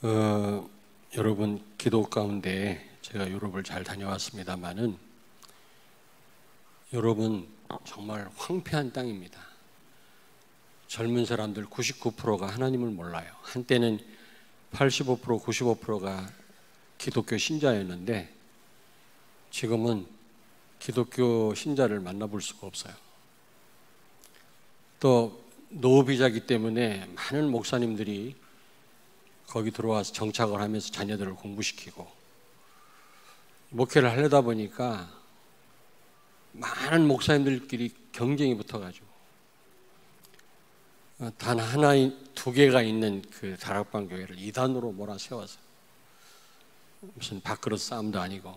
여러분 기도 가운데 제가 유럽을 잘 다녀왔습니다만은 유럽은 정말 황폐한 땅입니다. 젊은 사람들 99%가 하나님을 몰라요. 한때는 85%, 95%가 기독교 신자였는데 지금은 기독교 신자를 만나볼 수가 없어요. 또 노비자기 때문에 많은 목사님들이 거기 들어와서 정착을 하면서 자녀들을 공부시키고 목회를 하려다 보니까 많은 목사님들끼리 경쟁이 붙어가지고 단 하나, 두 개가 있는 그 다락방 교회를 이단으로 몰아세워서 무슨 밥그릇 싸움도 아니고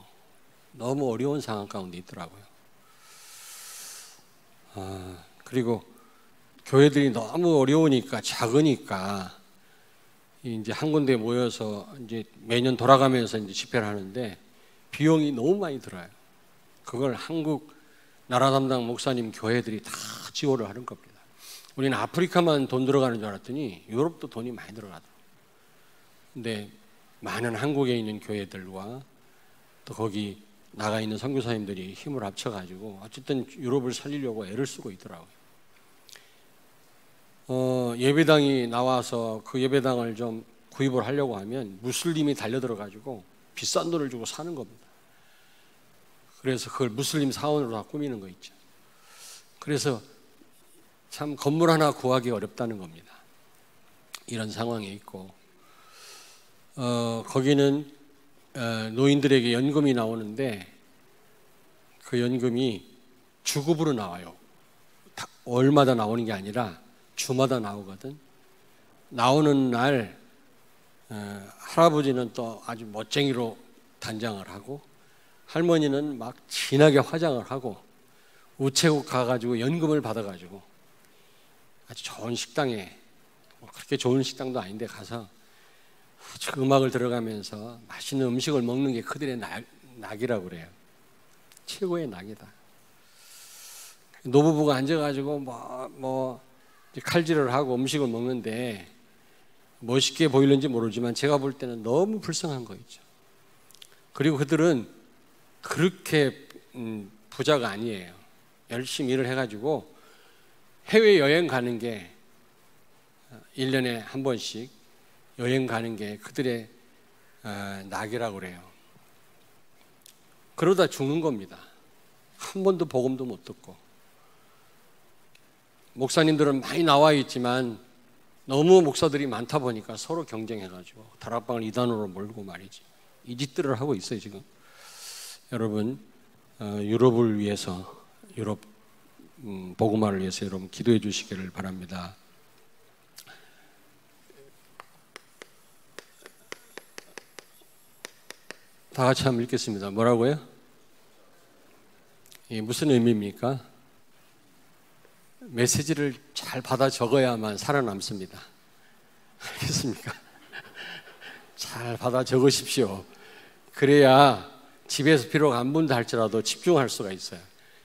너무 어려운 상황 가운데 있더라고요. 그리고 교회들이 너무 어려우니까 작으니까 이제 한 군데 모여서 이제 매년 돌아가면서 이제 집회를 하는데 비용이 너무 많이 들어요. 그걸 한국 나라 담당 목사님 교회들이 다 지원을 하는 겁니다. 우리는 아프리카만 돈 들어가는 줄 알았더니 유럽도 돈이 많이 들어가더라고요. 근데 많은 한국에 있는 교회들과 또 거기 나가 있는 선교사님들이 힘을 합쳐가지고 어쨌든 유럽을 살리려고 애를 쓰고 있더라고요. 예배당이 나와서 그 예배당을 좀 구입을 하려고 하면 무슬림이 달려들어가지고 비싼 돈을 주고 사는 겁니다. 그래서 그걸 무슬림 사원으로 다 꾸미는 거 있죠. 그래서 참 건물 하나 구하기 어렵다는 겁니다. 이런 상황에 있고 거기는 노인들에게 연금이 나오는데 그 연금이 주급으로 나와요. 월마다 나오는 게 아니라 주마다 나오거든. 나오는 날 할아버지는 또 아주 멋쟁이로 단장을 하고 할머니는 막 진하게 화장을 하고 우체국 가가지고 연금을 받아가지고 아주 좋은 식당에 그렇게 좋은 식당도 아닌데 가서 아주 음악을 들어가면서 맛있는 음식을 먹는 게 그들의 낙이라고 그래요. 최고의 낙이다. 노부부가 앉아가지고 뭐 칼질을 하고 음식을 먹는데 멋있게 보이는지 모르지만 제가 볼 때는 너무 불쌍한 거 있죠. 그리고 그들은 그렇게 부자가 아니에요. 열심히 일을 해가지고 해외여행 가는 게 1년에 한 번씩 여행 가는 게 그들의 낙이라고 그래요. 그러다 죽는 겁니다. 한 번도 복음도 못 듣고. 목사님들은 많이 나와 있지만 너무 목사들이 많다 보니까 서로 경쟁해가지고 다락방을 이단으로 몰고 말이지. 이 짓들을 하고 있어요 지금. 여러분 유럽을 위해서 유럽 복음화를 위해서 여러분 기도해 주시기를 바랍니다. 다 같이 한번 읽겠습니다. 뭐라고요? 이게 무슨 의미입니까? 메시지를 잘 받아 적어야만 살아남습니다. 알겠습니까? 잘 받아 적으십시오. 그래야 집에서 비록 안본다 할지라도 집중할 수가 있어요.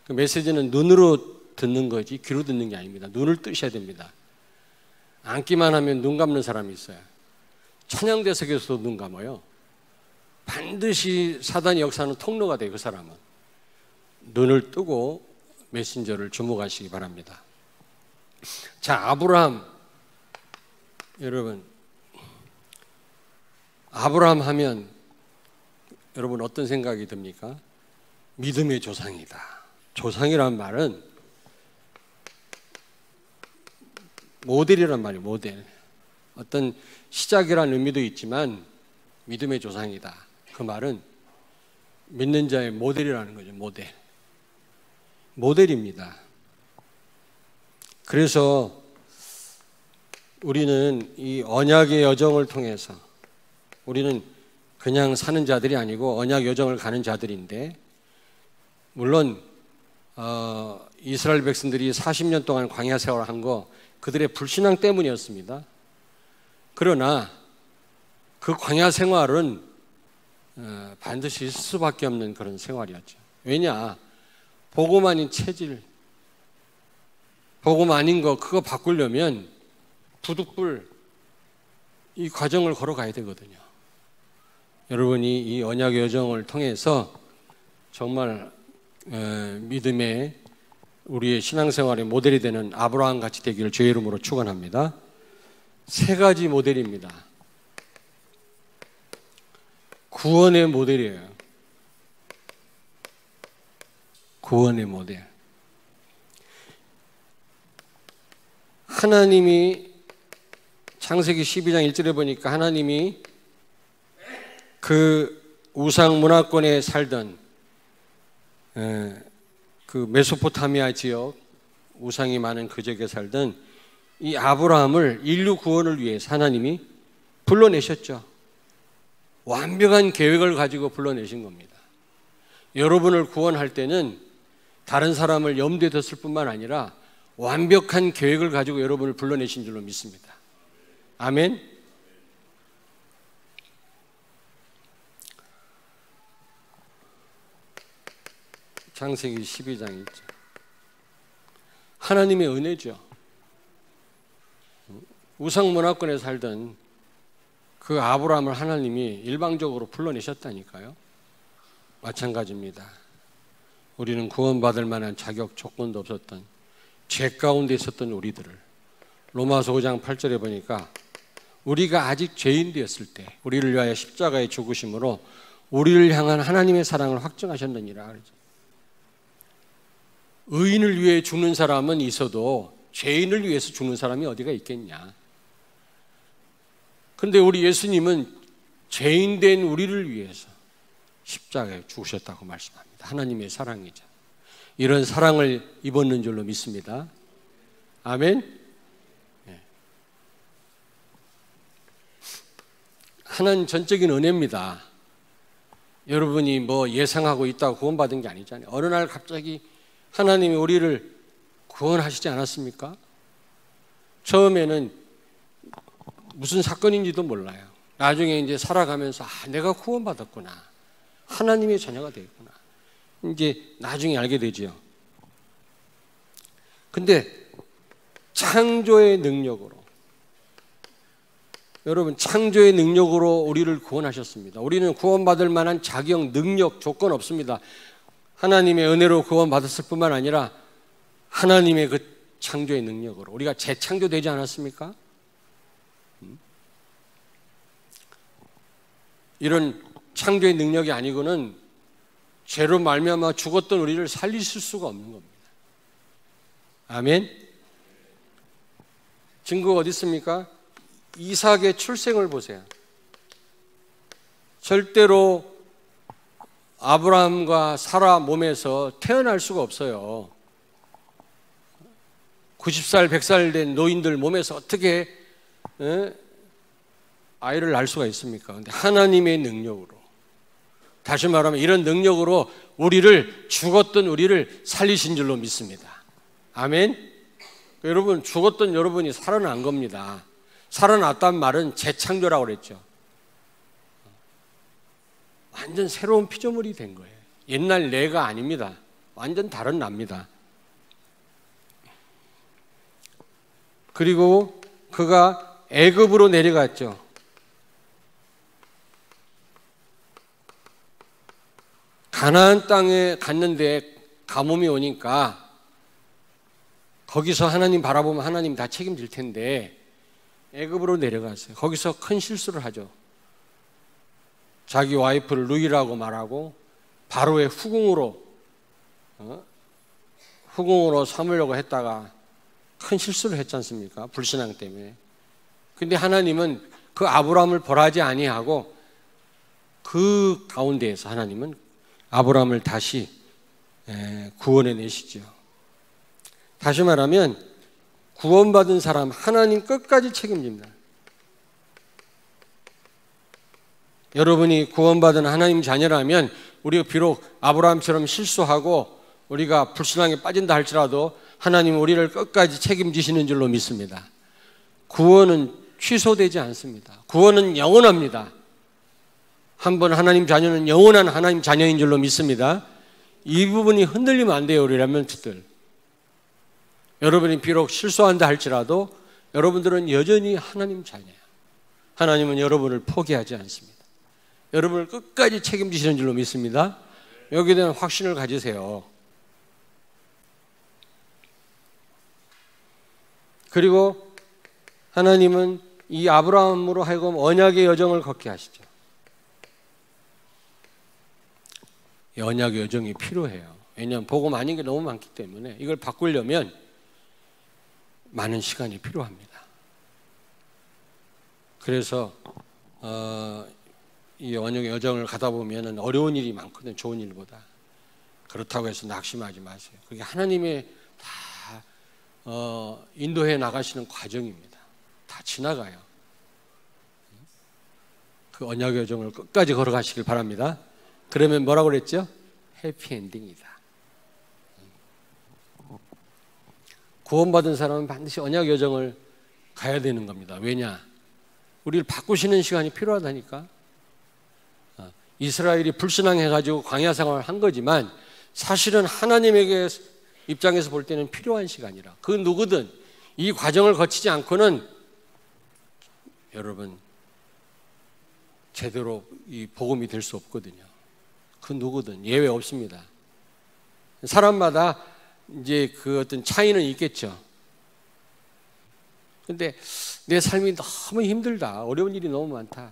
그 메시지는 눈으로 듣는 거지 귀로 듣는 게 아닙니다. 눈을 뜨셔야 됩니다. 앉기만 하면 눈 감는 사람이 있어요. 천양대석에서도 눈 감아요. 반드시 사단의 역사는 통로가 돼요. 그 사람은 눈을 뜨고 메신저를 주목하시기 바랍니다. 자, 아브라함. 여러분 아브라함 하면 여러분 어떤 생각이 듭니까? 믿음의 조상이다. 조상이란 말은 모델이란 말이에요. 모델. 어떤 시작이라는 의미도 있지만 믿음의 조상이다. 그 말은 믿는 자의 모델이라는 거죠. 모델. 모델입니다. 그래서 우리는 이 언약의 여정을 통해서 우리는 그냥 사는 자들이 아니고 언약 여정을 가는 자들인데 물론 이스라엘 백성들이 40년 동안 광야 생활을 한 거 그들의 불신앙 때문이었습니다. 그러나 그 광야 생활은 반드시 있을 수밖에 없는 그런 생활이었죠. 왜냐? 복음 아닌 체질, 복음 아닌 거 그거 바꾸려면 부득불 이 과정을 걸어가야 되거든요. 여러분이 이 언약의 여정을 통해서 정말 믿음의 우리의 신앙생활의 모델이 되는 아브라함 같이 되기를 주의 이름으로 축원합니다. 세 가지 모델입니다. 구원의 모델이에요. 구원의 모델. 하나님이 창세기 12장 1절에 보니까 하나님이 그 우상 문화권에 살던 그 메소포타미아 지역, 우상이 많은 그 지역에 살던 이 아브라함을 인류 구원을 위해서 하나님이 불러내셨죠. 완벽한 계획을 가지고 불러내신 겁니다. 여러분을 구원할 때는 다른 사람을 염두에 뒀을 뿐만 아니라 완벽한 계획을 가지고 여러분을 불러내신 줄로 믿습니다. 아멘. 창세기 12장 1절. 하나님의 은혜죠. 우상 문화권에 살던 그 아브라함을 하나님이 일방적으로 불러내셨다니까요. 마찬가지입니다. 우리는 구원받을 만한 자격 조건도 없었던 죄 가운데 있었던 우리들을 로마서 5장 8절에 보니까 우리가 아직 죄인 되었을 때 우리를 위하여 십자가에 죽으심으로 우리를 향한 하나님의 사랑을 확증하셨느니라 그러죠. 의인을 위해 죽는 사람은 있어도 죄인을 위해서 죽는 사람이 어디가 있겠냐. 그런데 우리 예수님은 죄인 된 우리를 위해서 십자가에 죽으셨다고 말씀합니다. 하나님의 사랑이죠. 이런 사랑을 입었는 줄로 믿습니다. 아멘. 네. 하나님 전적인 은혜입니다. 여러분이 뭐 예상하고 있다고 구원받은 게 아니잖아요. 어느 날 갑자기 하나님이 우리를 구원하시지 않았습니까? 처음에는 무슨 사건인지도 몰라요. 나중에 이제 살아가면서 내가 구원받았구나. 하나님의 자녀가 되겠구나. 이제 나중에 알게 되지요. 근데 창조의 능력으로 여러분 창조의 능력으로 우리를 구원하셨습니다. 우리는 구원받을 만한 자격, 능력, 조건 없습니다. 하나님의 은혜로 구원받았을 뿐만 아니라 하나님의 그 창조의 능력으로 우리가 재창조되지 않았습니까? 이런 창조의 능력이 아니고는 죄로 말미암아 죽었던 우리를 살리실 수가 없는 겁니다. 아멘. 증거가 어디 있습니까? 이삭의 출생을 보세요. 절대로 아브라함과 사라 몸에서 태어날 수가 없어요. 90살, 100살 된 노인들 몸에서 어떻게 아이를 낳을 수가 있습니까? 근데 하나님의 능력으로, 다시 말하면 이런 능력으로 죽었던 우리를 살리신 줄로 믿습니다. 아멘. 여러분, 죽었던 여러분이 살아난 겁니다. 살아났단 말은 재창조라고 그랬죠. 완전 새로운 피조물이 된 거예요. 옛날 내가 아닙니다. 완전 다른 납니다. 그리고 그가 애굽으로 내려갔죠. 가나안 땅에 갔는데 가뭄이 오니까 거기서 하나님 바라보면 하나님 다 책임질 텐데 애굽으로 내려갔어요. 거기서 큰 실수를 하죠. 자기 와이프를 누이라고 말하고 바로의 후궁으로 삼으려고 했다가 큰 실수를 했지 않습니까? 불신앙 때문에. 근데 하나님은 그 아브라함을 벌하지 아니하고 그 가운데에서 하나님은 아브라함을 다시 구원해 내시죠. 다시 말하면 구원받은 사람 하나님 끝까지 책임집니다. 여러분이 구원받은 하나님 자녀라면 우리가 비록 아브라함처럼 실수하고 우리가 불신앙에 빠진다 할지라도 하나님 우리를 끝까지 책임지시는 줄로 믿습니다. 구원은 취소되지 않습니다. 구원은 영원합니다. 한번 하나님 자녀는 영원한 하나님 자녀인 줄로 믿습니다. 이 부분이 흔들리면 안 돼요, 우리 렘넌트들. 여러분이 비록 실수한다 할지라도 여러분들은 여전히 하나님 자녀예요. 하나님은 여러분을 포기하지 않습니다. 여러분을 끝까지 책임지시는 줄로 믿습니다. 여기에 대한 확신을 가지세요. 그리고 하나님은 이 아브라함으로 하여금 언약의 여정을 걷게 하시죠. 언약의 여정이 필요해요. 왜냐하면 복음 아닌 게 너무 많기 때문에 이걸 바꾸려면 많은 시간이 필요합니다. 그래서 이 언약의 여정을 가다 보면 어려운 일이 많거든요. 좋은 일보다. 그렇다고 해서 낙심하지 마세요. 그게 하나님의 다 인도해 나가시는 과정입니다. 다 지나가요. 그 언약의 여정을 끝까지 걸어가시길 바랍니다. 그러면 뭐라고 그랬죠? 해피엔딩이다. 구원받은 사람은 반드시 언약 여정을 가야 되는 겁니다. 왜냐? 우리를 바꾸시는 시간이 필요하다니까. 이스라엘이 불신앙해가지고 광야 생활을 한 거지만 사실은 하나님에게 입장에서 볼 때는 필요한 시간이라. 그 누구든 이 과정을 거치지 않고는 여러분 제대로 이 복음이 될 수 없거든요. 그 누구든 예외 없습니다. 사람마다 이제 그 어떤 차이는 있겠죠. 근데 내 삶이 너무 힘들다. 어려운 일이 너무 많다.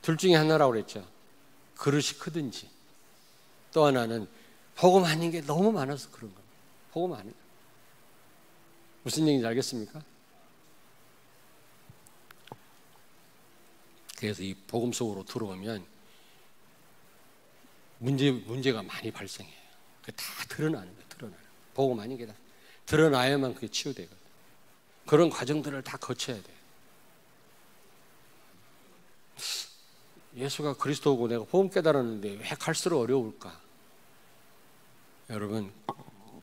둘 중에 하나라고 그랬죠. 그릇이 크든지. 또 하나는 복음 아닌 게 너무 많아서 그런 겁니다. 복음 아닌. 무슨 얘기인지 알겠습니까? 그래서 이 복음 속으로 들어오면 문제가 많이 발생해요. 그게 다 드러나는 거예요. 드러나는. 복음 아닌 게 다 드러나야만 그게 치유되거든요. 그런 과정들을 다 거쳐야 돼요. 예수가 그리스도고 내가 복음 깨달았는데 왜 갈수록 어려울까? 여러분,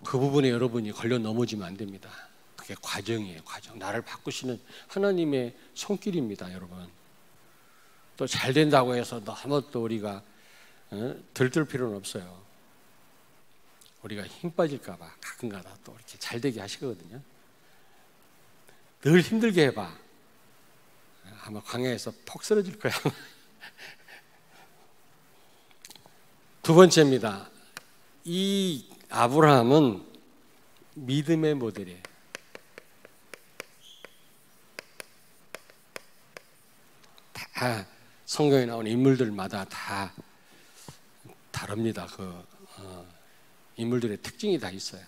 그 부분에 여러분이 걸려 넘어지면 안 됩니다. 그게 과정이에요. 과정. 나를 바꾸시는 하나님의 손길입니다. 여러분. 또 잘 된다고 해서 너무 또 우리가 들뜰 필요는 없어요. 우리가 힘 빠질까 봐 가끔가다 또 이렇게 잘 되게 하시거든요. 늘 힘들게 해봐. 아마 광야에서 폭 쓰러질 거야. 두 번째입니다. 이 아브라함은 믿음의 모델이에요. 다 성경에 나오는 인물들마다 다 다릅니다. 인물들의 특징이 다 있어요.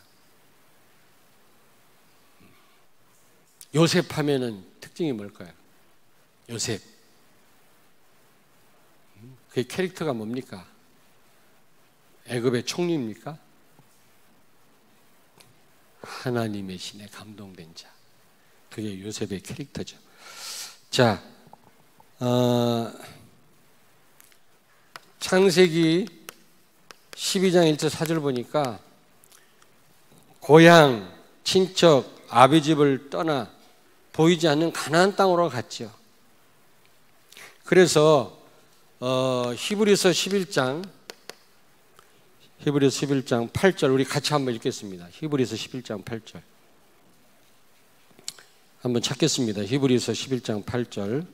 요셉 하면은 특징이 뭘까요? 요셉. 그 캐릭터가 뭡니까? 애굽의 총리입니까? 하나님의 신에 감동된 자. 그게 요셉의 캐릭터죠. 자, 창세기 12장 1절 4절 보니까 고향, 친척, 아비 집을 떠나 보이지 않는 가나안 땅으로 갔죠. 그래서 히브리서 11장 8절 우리 같이 한번 읽겠습니다. 히브리서 11장 8절 한번 찾겠습니다. 히브리서 11장 8절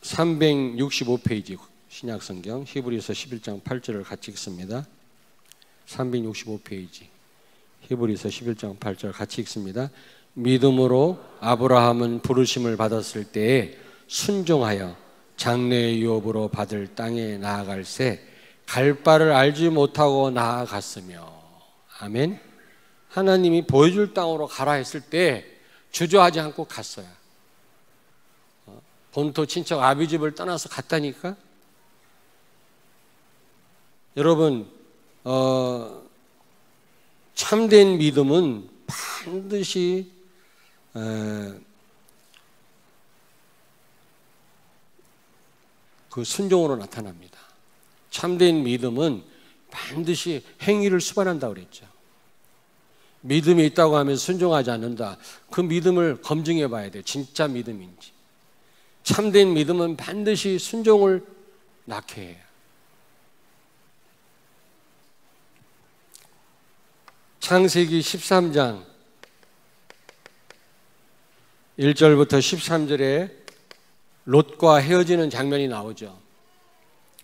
365페이지 신약성경 히브리서 11장 8절을 같이 읽습니다. 365페이지 히브리서 11장 8절 같이 읽습니다. 믿음으로 아브라함은 부르심을 받았을 때에 순종하여 장래의 유업으로 받을 땅에 나아갈새 갈 바를 알지 못하고 나아갔으며. 아멘. 하나님이 보여줄 땅으로 가라 했을 때 주저하지 않고 갔어요. 본토 친척 아비 집을 떠나서 갔다니까. 여러분 참된 믿음은 반드시 그 순종으로 나타납니다. 참된 믿음은 반드시 행위를 수반한다고 그랬죠. 믿음이 있다고 하면 순종하지 않는다. 그 믿음을 검증해 봐야 돼요. 진짜 믿음인지. 참된 믿음은 반드시 순종을 낳게 해요. 창세기 13장 1절부터 13절에 롯과 헤어지는 장면이 나오죠.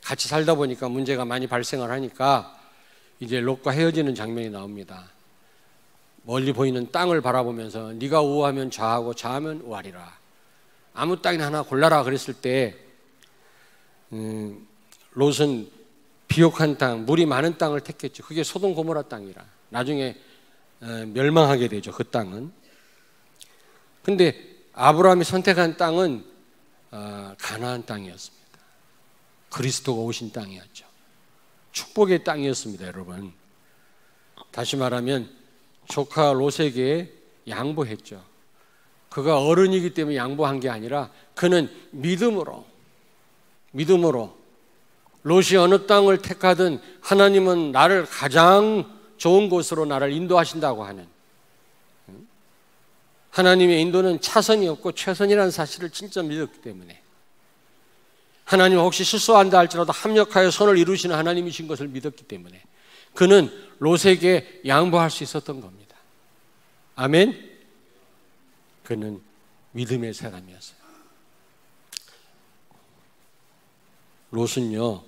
같이 살다 보니까 문제가 많이 발생을 하니까 이제 롯과 헤어지는 장면이 나옵니다. 멀리 보이는 땅을 바라보면서 네가 우하면 좌하고 좌하면 우하리라. 아무 땅이나 하나 골라라 그랬을 때 롯은 비옥한 땅, 물이 많은 땅을 택했죠. 그게 소돔 고모라 땅이라. 나중에 멸망하게 되죠. 그 땅은. 근데 아브라함이 선택한 땅은 가나안 땅이었습니다. 그리스도가 오신 땅이었죠. 축복의 땅이었습니다, 여러분. 다시 말하면 조카 롯에게 양보했죠. 그가 어른이기 때문에 양보한 게 아니라 그는 믿음으로 롯이 어느 땅을 택하든 하나님은 나를 가장 좋은 곳으로 나를 인도하신다고 하는, 하나님의 인도는 차선이 없고 최선이라는 사실을 진짜 믿었기 때문에, 하나님 혹시 실수한다 할지라도 합력하여 선을 이루시는 하나님이신 것을 믿었기 때문에 그는 롯에게 양보할 수 있었던 겁니다. 아멘. 그는 믿음의 사람이었어요. 롯은요,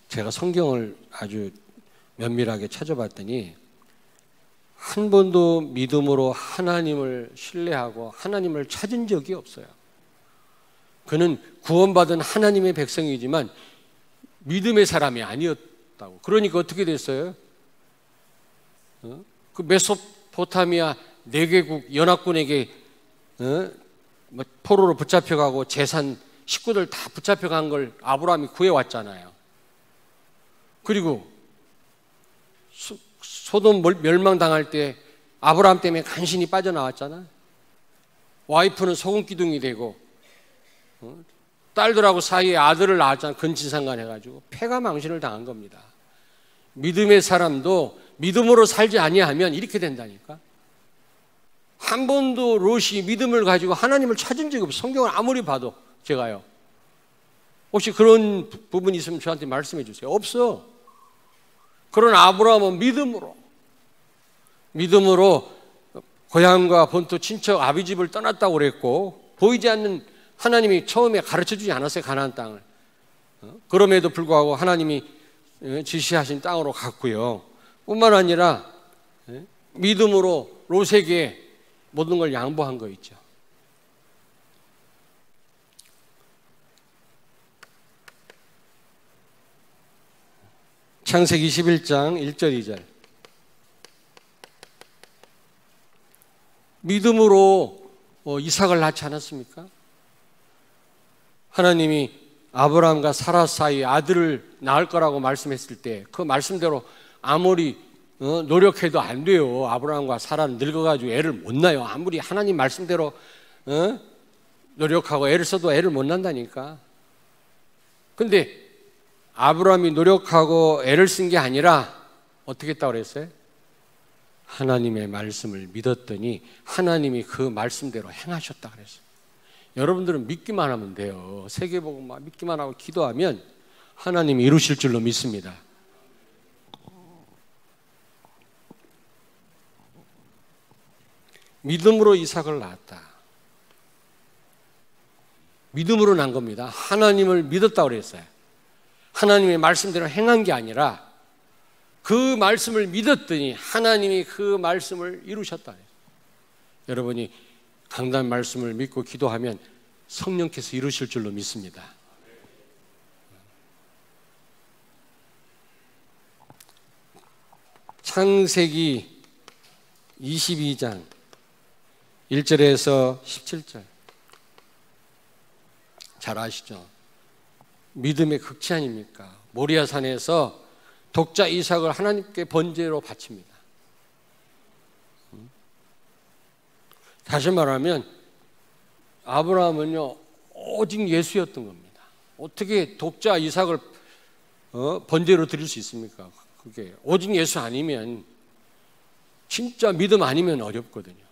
제가 성경을 아주 면밀하게 찾아봤더니 한 번도 믿음으로 하나님을 신뢰하고 하나님을 찾은 적이 없어요. 그는 구원받은 하나님의 백성이지만 믿음의 사람이 아니었다고. 그러니까 어떻게 됐어요? 그 메소포타미아 4개국 연합군에게 포로로 붙잡혀가고 재산 식구들 다 붙잡혀간 걸 아브라함이 구해왔잖아요. 그리고 소돔 멸망당할 때 아브라함 때문에 간신히 빠져나왔잖아요. 와이프는 소금기둥이 되고 딸들하고 사이에 아들을 낳았잖아요. 근친상간 해가지고 패가망신을 당한 겁니다. 믿음의 사람도 믿음으로 살지 아니하면 이렇게 된다니까. 한 번도 롯이 믿음을 가지고 하나님을 찾은 적이 없어요. 성경을 아무리 봐도. 제가요, 혹시 그런 부분이 있으면 저한테 말씀해 주세요. 없어. 그런 아브라함은 믿음으로 고향과 본토 친척 아비 집을 떠났다고 그랬고, 보이지 않는 하나님이 처음에 가르쳐주지 않았어요. 가나안 땅을. 그럼에도 불구하고 하나님이 지시하신 땅으로 갔고요. 뿐만 아니라 믿음으로 롯에게 모든 걸 양보한 거 있죠. 창세기 21장 1절 2절. 믿음으로 이삭을 낳지 않았습니까? 하나님이 아브라함과 사라 사이 아들을 낳을 거라고 말씀했을 때 그 말씀대로 아무리 노력해도 안 돼요. 아브라함과 사라는 늙어가지고 애를 못 낳아요. 아무리 하나님 말씀대로 노력하고 애를 써도 애를 못 낳는다니까. 근데 아브라함이 노력하고 애를 쓴 게 아니라 어떻게 했다고 그랬어요? 하나님의 말씀을 믿었더니 하나님이 그 말씀대로 행하셨다 그랬어요. 여러분들은 믿기만 하면 돼요. 세계복음만 믿기만 하고 기도하면 하나님이 이루실 줄로 믿습니다. 믿음으로 이삭을 낳았다. 믿음으로 난 겁니다. 하나님을 믿었다고 그랬어요. 하나님의 말씀대로 행한 게 아니라 그 말씀을 믿었더니 하나님이 그 말씀을 이루셨다. 여러분이 강단 말씀을 믿고 기도하면 성령께서 이루실 줄로 믿습니다. 창세기 22장 1절에서 17절 잘 아시죠? 믿음의 극치 아닙니까? 모리아산에서 독자 이삭을 하나님께 번제로 바칩니다. 다시 말하면 아브라함은요 오직 예수였던 겁니다. 어떻게 독자 이삭을 번제로 드릴 수 있습니까? 그게 오직 예수 아니면, 진짜 믿음 아니면 어렵거든요.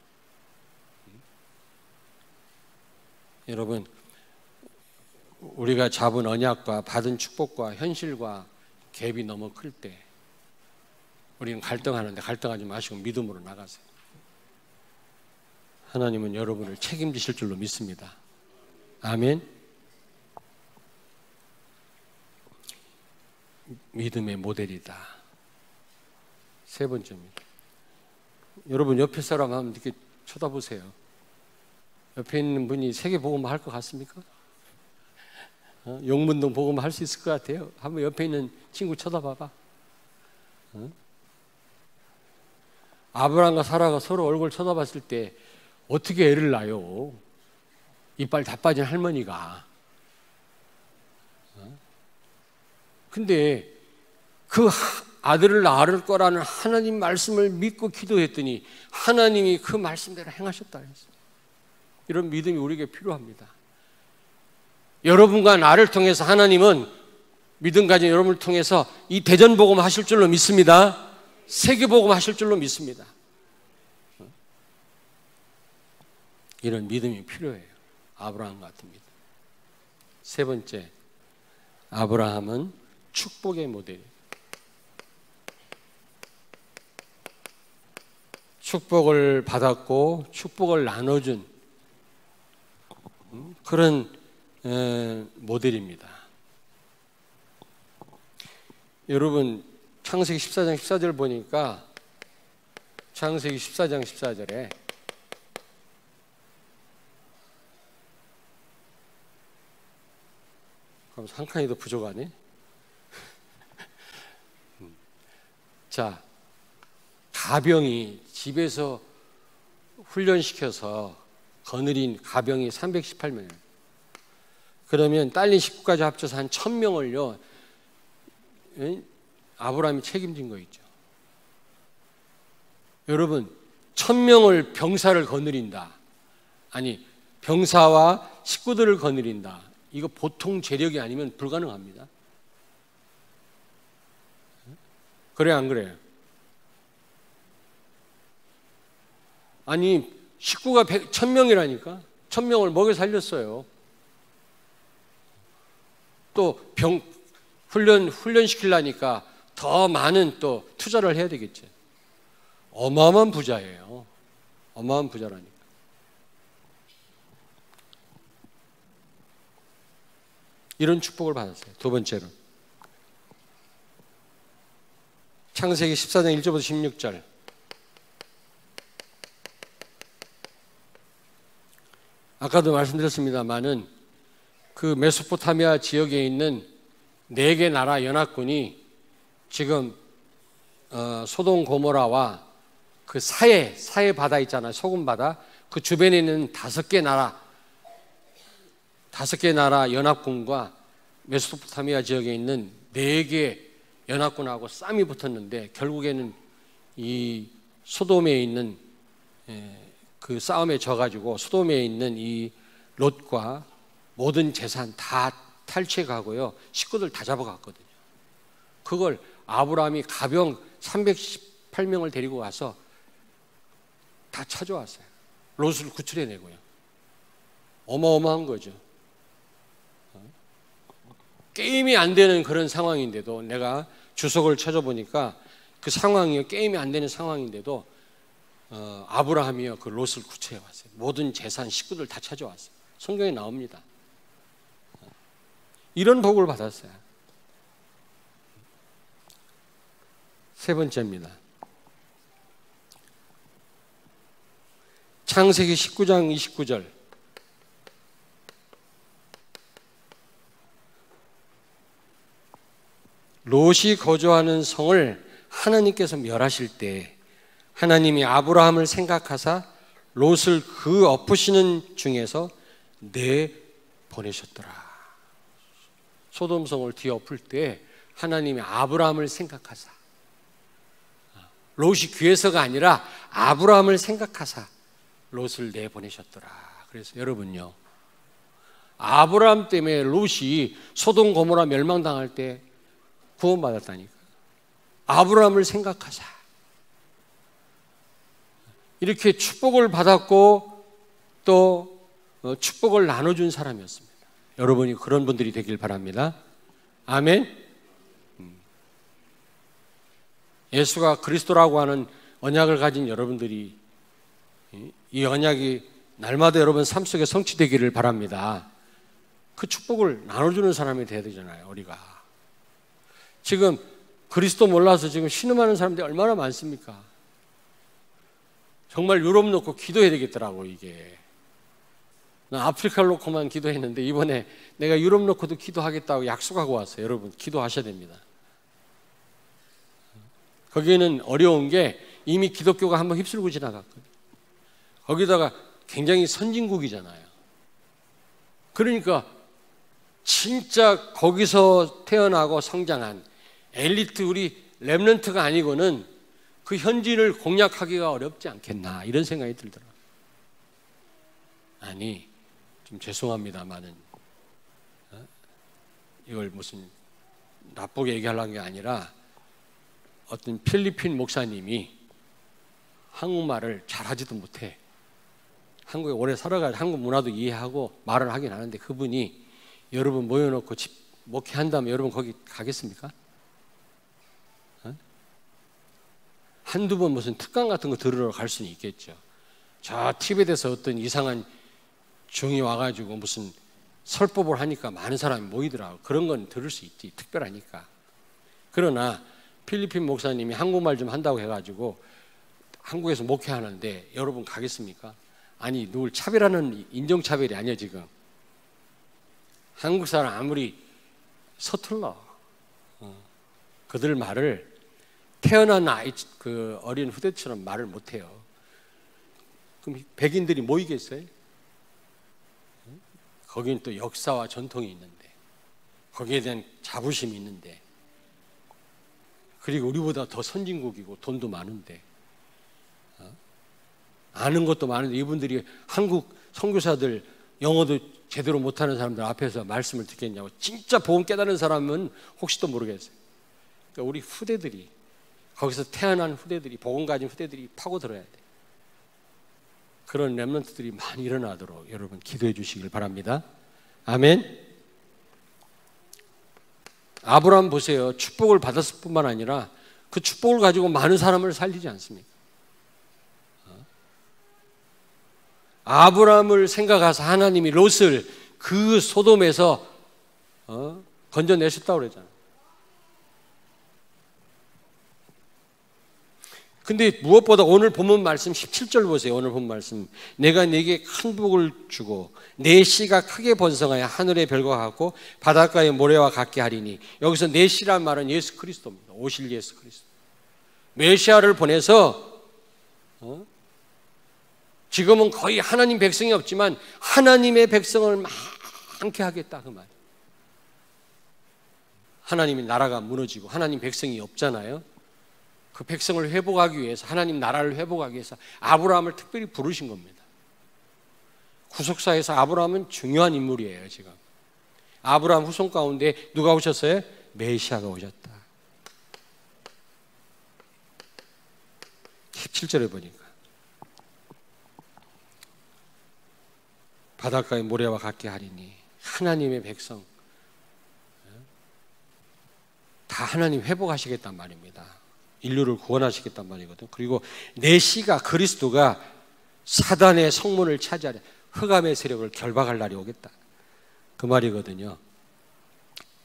여러분, 우리가 잡은 언약과 받은 축복과 현실과 갭이 너무 클 때 우리는 갈등하는데 갈등하지 마시고 믿음으로 나가세요. 하나님은 여러분을 책임지실 줄로 믿습니다. 아멘. 믿음의 모델이다. 세 번째입니다. 여러분 옆에 사람 한번 이렇게 쳐다보세요. 옆에 있는 분이 세계복음 할 것 같습니까? 용문동 복음 할 수 있을 것 같아요. 한번 옆에 있는 친구 쳐다봐봐. 아브라함과 사라가 서로 얼굴 쳐다봤을 때 어떻게 애를 낳아요? 이빨 다 빠진 할머니가. 근데 그 아들을 낳을 거라는 하나님 말씀을 믿고 기도했더니 하나님이 그 말씀대로 행하셨다 했어요. 이런 믿음이 우리에게 필요합니다. 여러분과 나를 통해서 하나님은 믿음 가진 여러분을 통해서 이 대전복음 하실 줄로 믿습니다. 세계복음 하실 줄로 믿습니다. 이런 믿음이 필요해요. 아브라함 같은 믿음. 세 번째, 아브라함은 축복의 모델이에요. 축복을 받았고 축복을 나눠준 그런 모델입니다. 여러분 창세기 14장 14절 보니까 창세기 14장 14절에 그럼 한 칸이 더 부족하네. 자, 가병이 집에서 훈련시켜서 거느린 가병이 318명. 그러면 딸린 식구까지 합쳐서 한 1000명을요 아브라함이 책임진 거 있죠. 여러분 1000명을 병사를 거느린다. 아니 병사와 식구들을 거느린다. 이거 보통 재력이 아니면 불가능합니다. 그래 안 그래요? 아니 식구가 1000명이라니까 1000명을 먹여 살렸어요. 또 훈련시키려니까 더 많은 또 투자를 해야 되겠지. 어마어마한 부자예요. 어마어마한 부자라니까. 이런 축복을 받았어요. 두 번째로 창세기 14장 1절부터 16절. 아까도 말씀드렸습니다마는 그 메소포타미아 지역에 있는 4개 나라 연합군이 지금 소돔 고모라와 그 사해 바다 있잖아요. 소금 바다. 그 주변에 있는 5개 나라 연합군과 메소포타미아 지역에 있는 4개 연합군하고 싸움이 붙었는데 결국에는 이 소돔에 있는 그 싸움에 져가지고 소돔에 있는 이 롯과 모든 재산 다 탈취해가고요. 식구들 다 잡아갔거든요. 그걸 아브라함이 가병 318명을 데리고 와서 다 찾아왔어요. 롯을 구출해내고요. 어마어마한 거죠. 게임이 안 되는 그런 상황인데도 내가 주석을 찾아보니까 그 상황이 게임이 안 되는 상황인데도 아브라함이요 그 롯을 구출해 왔어요. 모든 재산 식구들 다 찾아왔어요. 성경에 나옵니다. 이런 복을 받았어요. 세 번째입니다. 창세기 19장 29절. 롯이 거주하는 성을 하나님께서 멸하실 때 하나님이 아브라함을 생각하사 롯을 그 엎으시는 중에서 내보내셨더라. 소돔성을 뒤엎을 때 하나님이 아브라함을 생각하사, 롯이 귀해서가 아니라 아브라함을 생각하사 롯을 내보내셨더라. 그래서 여러분요, 아브라함 때문에 롯이 소돔 고모라 멸망당할 때 구원받았다니까. 아브라함을 생각하사 이렇게 축복을 받았고 또 축복을 나눠준 사람이었습니다. 여러분이 그런 분들이 되길 바랍니다. 아멘. 예수가 그리스도라고 하는 언약을 가진 여러분들이 이 언약이 날마다 여러분 삶 속에 성취되기를 바랍니다. 그 축복을 나눠주는 사람이 돼야 되잖아요, 우리가. 지금 그리스도 몰라서 지금 신음하는 사람들이 얼마나 많습니까? 정말 유럽 놓고 기도해야 되겠더라고, 이게. 나 아프리카를 놓고만 기도했는데 이번에 내가 유럽 놓고도 기도하겠다고 약속하고 왔어요. 여러분, 기도하셔야 됩니다. 거기는 어려운 게 이미 기독교가 한번 휩쓸고 지나갔거든요. 거기다가 굉장히 선진국이잖아요. 그러니까 진짜 거기서 태어나고 성장한 엘리트 우리 렘넌트가 아니고는 그 현지를 공략하기가 어렵지 않겠나 이런 생각이 들더라고요. 아니 좀 죄송합니다만은 이걸 무슨 나쁘게 얘기하려는 게 아니라 어떤 필리핀 목사님이 한국말을 잘하지도 못해. 한국에 오래 살아가지고 한국 문화도 이해하고 말을 하긴 하는데 그분이 여러분 모여놓고 목회한다면 여러분 거기 가겠습니까? 한두 번 무슨 특강 같은 거 들으러 갈 수는 있겠죠. 저 티벳에서 어떤 이상한 종이 와가지고 무슨 설법을 하니까 많은 사람이 모이더라고. 그런 건 들을 수 있지, 특별하니까. 그러나 필리핀 목사님이 한국말 좀 한다고 해가지고 한국에서 목회하는데 여러분 가겠습니까? 아니 누굴 차별하는 인종차별이 아니야 지금. 한국 사람 아무리 서툴러 그들 말을 태어난 아이 그 어린 후대처럼 말을 못해요. 그럼 백인들이 모이겠어요? 거기는 또 역사와 전통이 있는데 거기에 대한 자부심이 있는데 그리고 우리보다 더 선진국이고 돈도 많은데 아는 것도 많은데 이분들이 한국 선교사들 영어도 제대로 못하는 사람들 앞에서 말씀을 듣겠냐고. 진짜 복음 깨달은 사람은 혹시 또 모르겠어요. 그러니까 우리 후대들이 거기서 태어난 후대들이 복음 가진 후대들이 파고들어야 돼. 그런 렘넌트들이 많이 일어나도록 여러분 기도해 주시길 바랍니다. 아멘. 아브라함 보세요. 축복을 받았을 뿐만 아니라 그 축복을 가지고 많은 사람을 살리지 않습니까? 아브라함을 생각해서 하나님이 롯을 그 소돔에서 건져내셨다고 그러잖아요. 근데 무엇보다 오늘 본문 말씀 17절 보세요. 오늘 본문 말씀. 내가 네게 큰 복을 주고 내 씨가 크게 번성하여 하늘의 별과 같고 바닷가의 모래와 같게 하리니. 여기서 내 씨란 말은 예수 그리스도입니다. 오실 예수 그리스도. 메시아를 보내서 지금은 거의 하나님 백성이 없지만 하나님의 백성을 많게 하겠다 그 말. 하나님의 나라가 무너지고 하나님 백성이 없잖아요. 그 백성을 회복하기 위해서 하나님 나라를 회복하기 위해서 아브라함을 특별히 부르신 겁니다. 구속사에서 아브라함은 중요한 인물이에요. 지금 아브라함 후손 가운데 누가 오셨어요? 메시아가 오셨다. 17절에 보니까 바닷가의 모래와 같게 하리니. 하나님의 백성 다 하나님 회복하시겠단 말입니다. 인류를 구원하시겠단 말이거든. 그리고 내 씨가 그리스도가 사단의 성문을 차지하려 흑암의 세력을 결박할 날이 오겠다 그 말이거든요.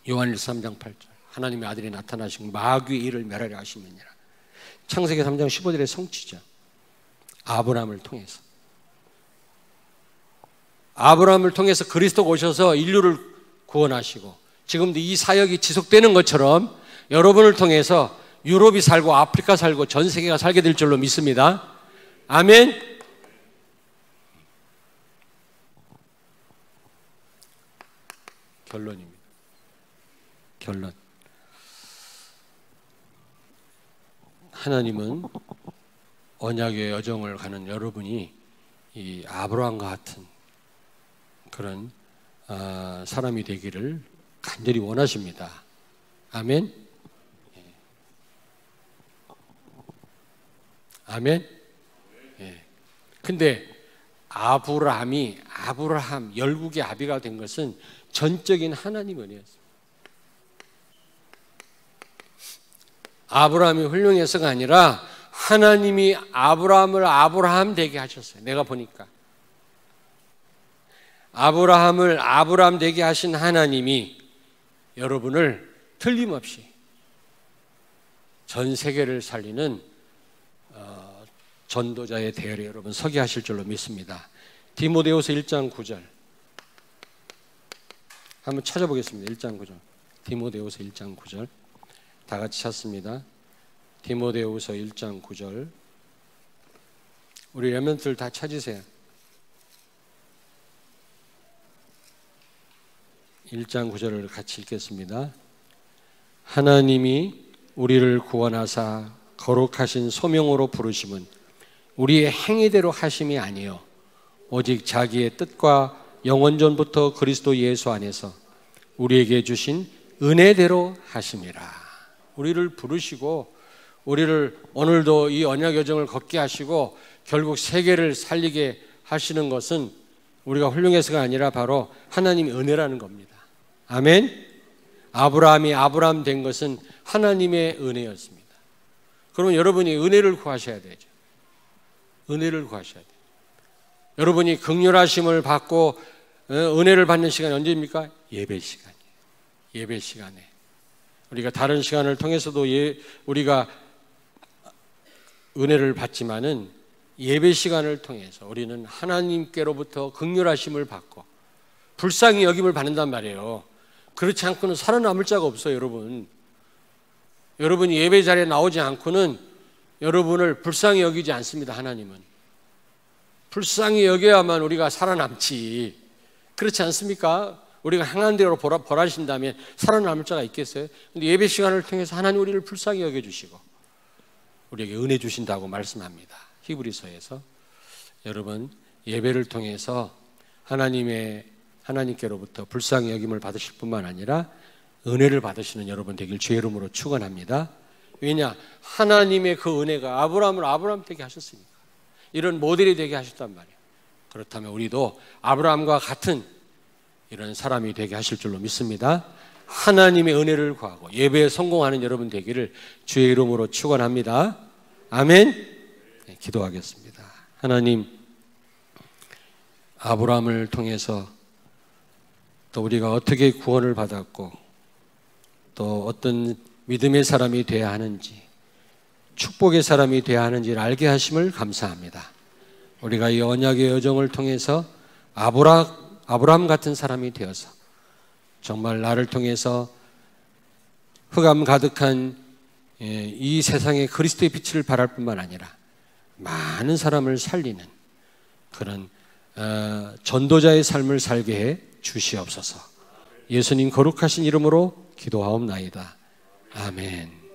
요한일서 3장 8절. 하나님의 아들이 나타나시고 마귀의 일을 멸하려 하시느니라. 창세기 3장 15절의 성취죠. 아브라함을 통해서. 아브라함을 통해서 그리스도가 오셔서 인류를 구원하시고 지금도 이 사역이 지속되는 것처럼 여러분을 통해서 유럽이 살고 아프리카 살고 전 세계가 살게 될 줄로 믿습니다. 아멘. 결론입니다. 결론. 하나님은 언약의 여정을 가는 여러분이 이 아브라함과 같은 그런 사람이 되기를 간절히 원하십니다. 아멘. 아멘. 예. 근데 아브라함 열국의 아비가 된 것은 전적인 하나님 은혜였습니다. 아브라함이 훌륭해서가 아니라 하나님이 아브라함을 아브라함 되게 하셨어요. 내가 보니까 아브라함을 아브라함 되게 하신 하나님이 여러분을 틀림없이 전 세계를 살리는 전도자의 대열에 여러분 서게 하실 줄로 믿습니다. 디모데후서 1장 9절 한번 찾아보겠습니다. 1장 9절 디모데후서 1장 9절 다 같이 찾습니다. 디모데후서 1장 9절 우리 렘넌트들 다 찾으세요. 1장 9절을 같이 읽겠습니다. 하나님이 우리를 구원하사 거룩하신 소명으로 부르심은 우리의 행위대로 하심이 아니요 오직 자기의 뜻과 영원전부터 그리스도 예수 안에서 우리에게 주신 은혜대로 하심이라. 우리를 부르시고 우리를 오늘도 이 언약 여정을 걷게 하시고 결국 세계를 살리게 하시는 것은 우리가 훌륭해서가 아니라 바로 하나님의 은혜라는 겁니다. 아멘. 아브라함이 아브라함 된 것은 하나님의 은혜였습니다. 그러면 여러분이 은혜를 구하셔야 되죠. 은혜를 구하셔야 돼요. 여러분이 긍휼하심을 받고 은혜를 받는 시간이 언제입니까? 예배 시간이에요. 예배 시간에 우리가 다른 시간을 통해서도 우리가 은혜를 받지만은 예배 시간을 통해서 우리는 하나님께로부터 긍휼하심을 받고 불쌍히 여김을 받는단 말이에요. 그렇지 않고는 살아남을 자가 없어요, 여러분. 여러분이 예배 자리에 나오지 않고는 여러분을 불쌍히 여기지 않습니다, 하나님은. 불쌍히 여겨야만 우리가 살아남지. 그렇지 않습니까? 우리가 행한 대로 벌하신다면 살아남을 자가 있겠어요? 근데 예배 시간을 통해서 하나님 우리를 불쌍히 여겨주시고 우리에게 은혜 주신다고 말씀합니다. 히브리서에서. 여러분, 예배를 통해서 하나님께로부터 불쌍히 여김을 받으실 뿐만 아니라 은혜를 받으시는 여러분 되길 주의 이름으로 축원합니다. 왜냐? 하나님의 그 은혜가 아브라함을 아브라함 되게 하셨으니까. 이런 모델이 되게 하셨단 말이에요. 그렇다면 우리도 아브라함과 같은 이런 사람이 되게 하실 줄로 믿습니다. 하나님의 은혜를 구하고 예배에 성공하는 여러분 되기를 주의 이름으로 축원합니다. 아멘. 네, 기도하겠습니다. 하나님, 아브라함을 통해서 또 우리가 어떻게 구원을 받았고 또 어떤 믿음의 사람이 되어야 하는지 축복의 사람이 되어야 하는지를 알게 하심을 감사합니다. 우리가 이 언약의 여정을 통해서 아브라함 같은 사람이 되어서 정말 나를 통해서 흑암 가득한 이 세상에 그리스도의 빛을 발할 뿐만 아니라 많은 사람을 살리는 그런 전도자의 삶을 살게 해 주시옵소서. 예수님 거룩하신 이름으로 기도하옵나이다. 아멘.